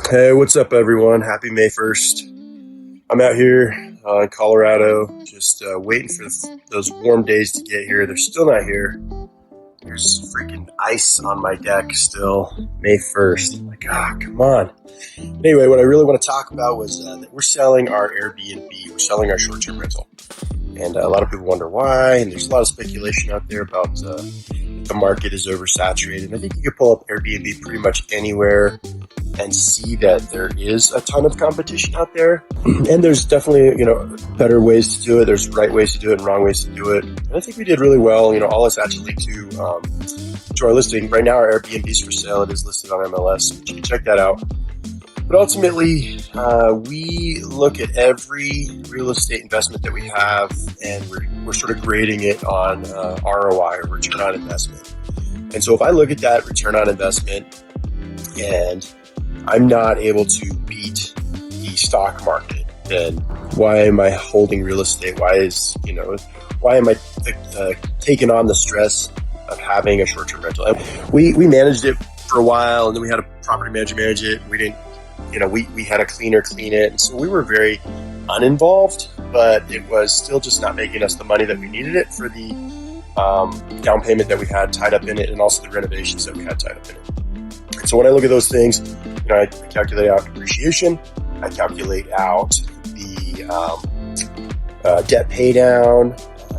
Hey, what's up, everyone? Happy May 1st. I'm out here in Colorado, just waiting for those warm days to get here. They're still not here. There's freaking ice on my deck still. May 1st. Like, come on. Anyway, what I really want to talk about was that we're selling our Airbnb. We're selling our short-term rental. And a lot of people wonder why, and there's a lot of speculation out there about the market is oversaturated. I think you could pull up Airbnb pretty much anywhere and see that there is a ton of competition out there. And there's definitely, better ways to do it. There's right ways to do it and wrong ways to do it. And I think we did really well. All this actually to our listing. Right now, our Airbnb is for sale. It is listed on MLS. You can check that out. But ultimately, we look at every real estate investment that we have, and we're sort of grading it on ROI, or return on investment. And so if I look at that return on investment and I'm not able to beat the stock market, then why am I holding real estate? Why am I taking on the stress of having a short-term rental? And we managed it for a while, and then we had a property manager manage it. We didn't, we had a cleaner clean it. And so we were very uninvolved, but it was still just not making us the money that we needed it for the down payment that we had tied up in it, and also the renovations that we had tied up in it. And so when I look at those things, I calculate out depreciation, I calculate out the debt pay down,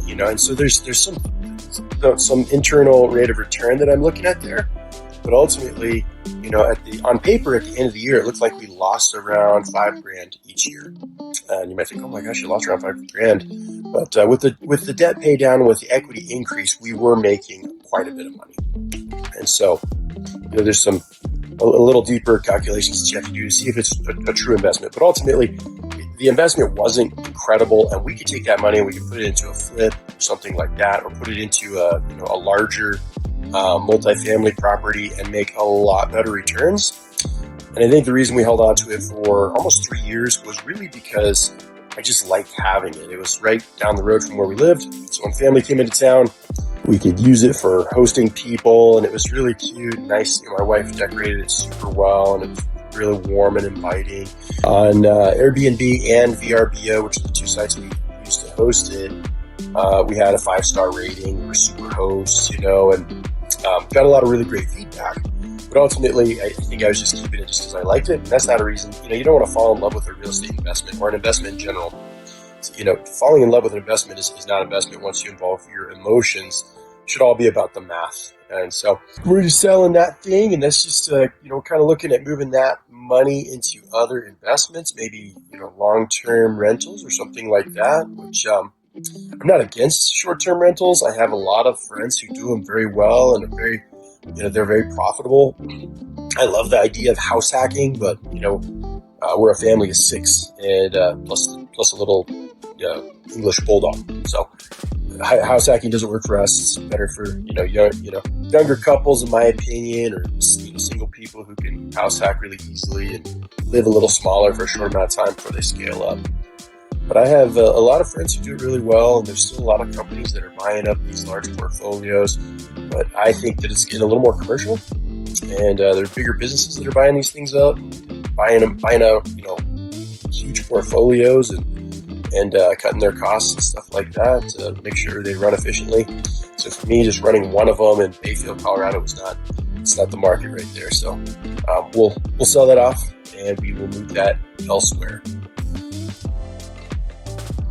and so there's some internal rate of return that I'm looking at there. But ultimately, on paper at the end of the year, it looks like we lost around $5,000 each year. And you might think, oh my gosh, you lost around $5,000. But with the debt pay down, with the equity increase, we were making quite a bit of money. And so, there's a little deeper calculations that you have to do to see if it's a true investment. But ultimately, the investment wasn't incredible, and we could take that money and we could put it into a flip or something like that, or put it into a larger multifamily property and make a lot better returns. And I think the reason we held on to it for almost 3 years was really because I just liked having it. It was right down the road from where we lived. So when family came into town, we could use it for hosting people, and it was really cute, nice. My wife decorated it super well, and it was really warm and inviting. On Airbnb and VRBO, which are the two sites we used to host it, we had a 5-star rating. We were super hosts, and got a lot of really great feedback. But ultimately, I think I was just keeping it just because I liked it. And that's not a reason. You don't want to fall in love with a real estate investment or an investment in general. So, falling in love with an investment is not investment once you involve your emotions. It should all be about the math. And so we're just selling that thing, and that's just, kind of looking at moving that money into other investments, maybe, long-term rentals or something like that, which I'm not against short-term rentals. I have a lot of friends who do them very well and are very, they're very profitable. I love the idea of house hacking, but, we're a family of 6 and plus a little English bulldog. So house hacking doesn't work for us. It's better for younger couples, in my opinion, or single people who can house hack really easily and live a little smaller for a short amount of time before they scale up. But I have a lot of friends who do it really well, and there's still a lot of companies that are buying up these large portfolios. But I think that it's getting a little more commercial, and there are bigger businesses that are buying these things up, buying out huge portfolios and cutting their costs and stuff like that to make sure they run efficiently. So for me, just running one of them in Bayfield, Colorado, it's not the market right there. So we'll sell that off, and we will move that elsewhere.